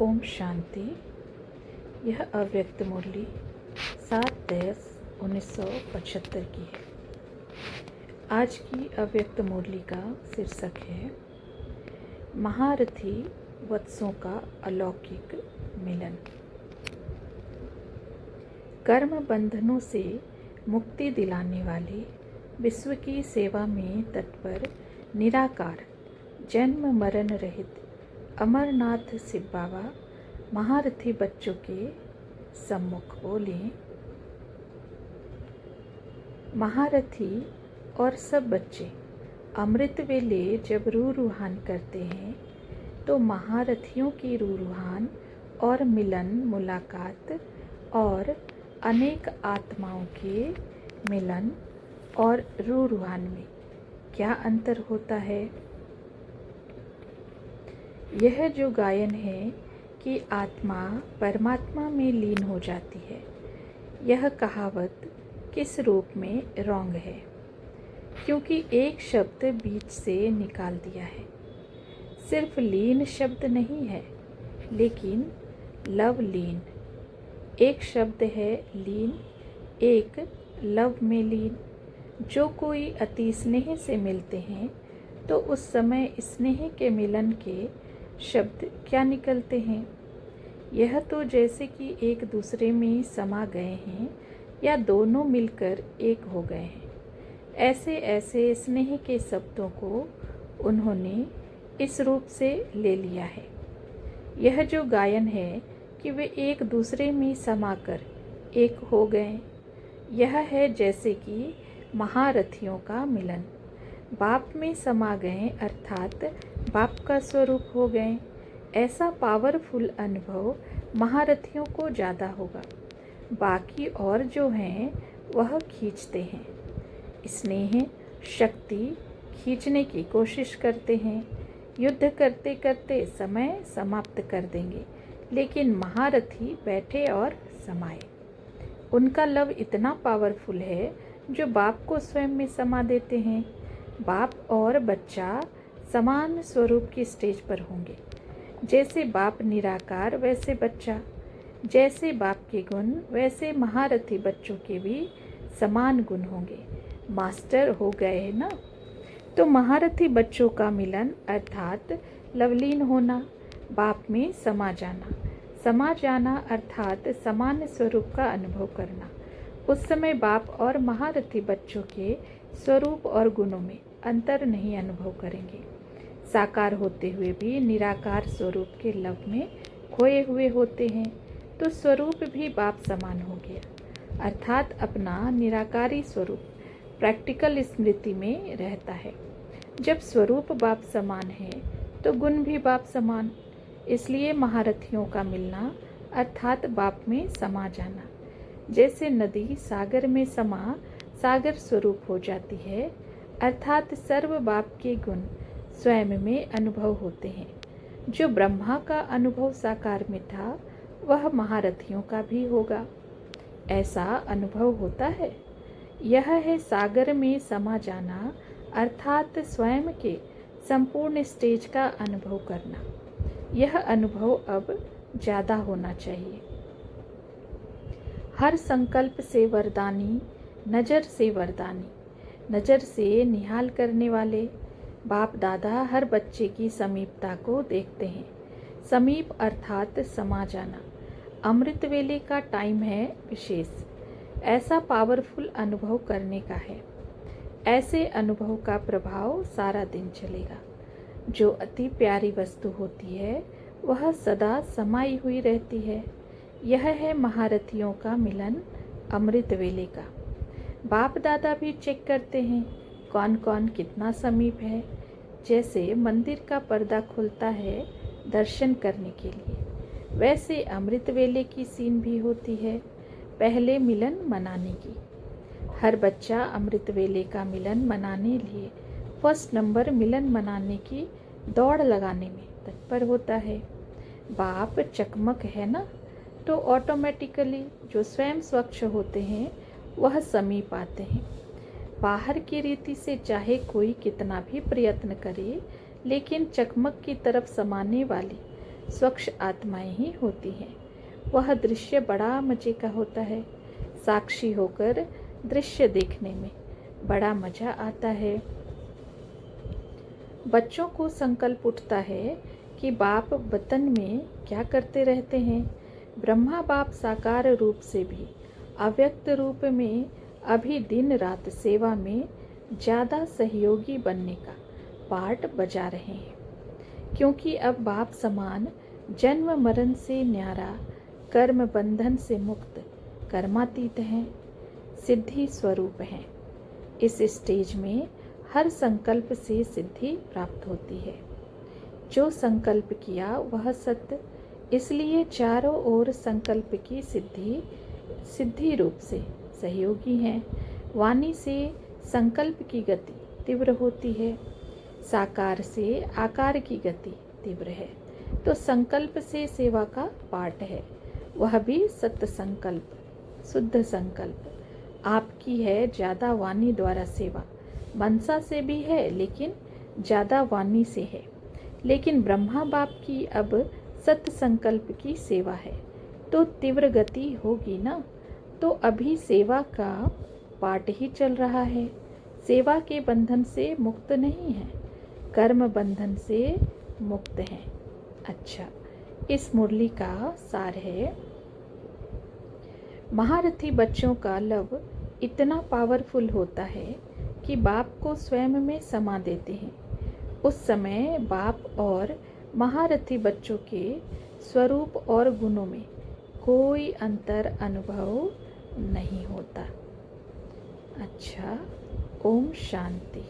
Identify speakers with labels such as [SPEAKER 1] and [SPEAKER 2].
[SPEAKER 1] ओम शांति। यह अव्यक्त मुरली 7/10/1975 की है। आज की अव्यक्त मुरली का शीर्षक है महारथी वत्सों का अलौकिक मिलन। कर्म बंधनों से मुक्ति दिलाने वाले विश्व की सेवा में तत्पर निराकार जन्म मरण रहित अमरनाथ शिव बाबा महारथी बच्चों के सम्मुख बोले। महारथी और सब बच्चे अमृत वेले जब रूहान करते हैं तो महारथियों की रूहान और मिलन मुलाकात और अनेक आत्माओं के मिलन और रूहान में क्या अंतर होता है। यह जो गायन है कि आत्मा परमात्मा में लीन हो जाती है, यह कहावत किस रूप में रॉन्ग है, क्योंकि एक शब्द बीच से निकाल दिया है। सिर्फ लीन शब्द नहीं है, लेकिन लव लीन एक शब्द है। लीन एक लव में लीन। जो कोई अति स्नेह से मिलते हैं तो उस समय स्नेह के मिलन के शब्द क्या निकलते हैं। यह तो जैसे कि एक दूसरे में समा गए हैं या दोनों मिलकर एक हो गए हैं। ऐसे ऐसे स्नेह के शब्दों को उन्होंने इस रूप से ले लिया है। यह जो गायन है कि वे एक दूसरे में समाकर एक हो गए, यह है जैसे कि महारथियों का मिलन। बाप में समा गए अर्थात बाप का स्वरूप हो गए। ऐसा पावरफुल अनुभव महारथियों को ज़्यादा होगा। बाकी और जो हैं वह खींचते हैं, स्नेह शक्ति खींचने की कोशिश करते हैं। युद्ध करते करते समय समाप्त कर देंगे, लेकिन महारथी बैठे और समाए। उनका लव इतना पावरफुल है जो बाप को स्वयं में समा देते हैं। बाप और बच्चा समान स्वरूप की स्टेज पर होंगे। जैसे बाप निराकार वैसे बच्चा, जैसे बाप के गुण वैसे महारथी बच्चों के भी समान गुण होंगे। मास्टर हो गए ना। तो महारथी बच्चों का मिलन अर्थात लवलीन होना, बाप में समा जाना अर्थात समान स्वरूप का अनुभव करना। उस समय बाप और महारथी बच्चों के स्वरूप और गुणों में अंतर नहीं अनुभव करेंगे। साकार होते हुए भी निराकार स्वरूप के लव में खोए हुए होते हैं, तो स्वरूप भी बाप समान हो गया, अर्थात अपना निराकारी स्वरूप प्रैक्टिकल स्मृति में रहता है। जब स्वरूप बाप समान है तो गुण भी बाप समान। इसलिए महारथियों का मिलना अर्थात बाप में समा जाना। जैसे नदी सागर में समा सागर स्वरूप हो जाती है, अर्थात सर्व बाप के गुण स्वयं में अनुभव होते हैं। जो ब्रह्मा का अनुभव साकार में था वह महारथियों का भी होगा। ऐसा अनुभव होता है। यह है सागर में समा जाना अर्थात स्वयं के संपूर्ण स्टेज का अनुभव करना। यह अनुभव अब ज़्यादा होना चाहिए। हर संकल्प से वरदानी, नज़र से वरदानी, नज़र से निहाल करने वाले बाप दादा हर बच्चे की समीपता को देखते हैं। समीप अर्थात समा जाना। अमृत वेले का टाइम है विशेष। ऐसा पावरफुल अनुभव करने का है। ऐसे अनुभव का प्रभाव सारा दिन चलेगा। जो अति प्यारी वस्तु होती है वह सदा समाई हुई रहती है। यह है महारथियों का मिलन अमृत वेले का। बाप दादा भी चेक करते हैं कौन कौन कितना समीप है। जैसे मंदिर का पर्दा खुलता है दर्शन करने के लिए, वैसे अमृत वेले की सीन भी होती है पहले मिलन मनाने की। हर बच्चा अमृत वेले का मिलन मनाने लिए फर्स्ट नंबर मिलन मनाने की दौड़ लगाने में तत्पर होता है। बाप चकमक है ना, तो ऑटोमेटिकली जो स्वयं स्वच्छ होते हैं वह समीप आते हैं। बाहर की रीति से चाहे कोई कितना भी प्रयत्न करे, लेकिन चकमक की तरफ समाने वाली स्वच्छ आत्माएं ही होती हैं। वह दृश्य बड़ा मज़े का होता है। साक्षी होकर दृश्य देखने में बड़ा मज़ा आता है। बच्चों को संकल्प उठता है कि बाप वतन में क्या करते रहते हैं। ब्रह्मा बाप साकार रूप से भी अव्यक्त रूप में अभी दिन रात सेवा में ज़्यादा सहयोगी बनने का पार्ट बजा रहे हैं, क्योंकि अब बाप समान जन्म मरण से न्यारा, कर्म बंधन से मुक्त, कर्मातीत हैं, सिद्धि स्वरूप हैं। इस स्टेज में हर संकल्प से सिद्धि प्राप्त होती है। जो संकल्प किया वह सत्य, इसलिए चारों ओर संकल्प की सिद्धि रूप से सहयोगी हैं। वाणी से संकल्प की गति तीव्र होती है, साकार से आकार की गति तीव्र है। तो संकल्प से सेवा का पाठ है, वह भी सत्य संकल्प, शुद्ध संकल्प। आपकी है ज़्यादा वाणी द्वारा सेवा, मनसा से भी है लेकिन ज़्यादा वाणी से है। लेकिन ब्रह्मा बाप की अब सत्य संकल्प की सेवा है, तो तीव्र गति होगी ना। तो अभी सेवा का पाठ ही चल रहा है। सेवा के बंधन से मुक्त नहीं है, कर्म बंधन से मुक्त हैं। अच्छा, इस मुरली का सार है, महारथी बच्चों का लव इतना पावरफुल होता है कि बाप को स्वयं में समा देते हैं। उस समय बाप और महारथी बच्चों के स्वरूप और गुणों में कोई अंतर अनुभव नहीं होता। अच्छा, ओम शांति।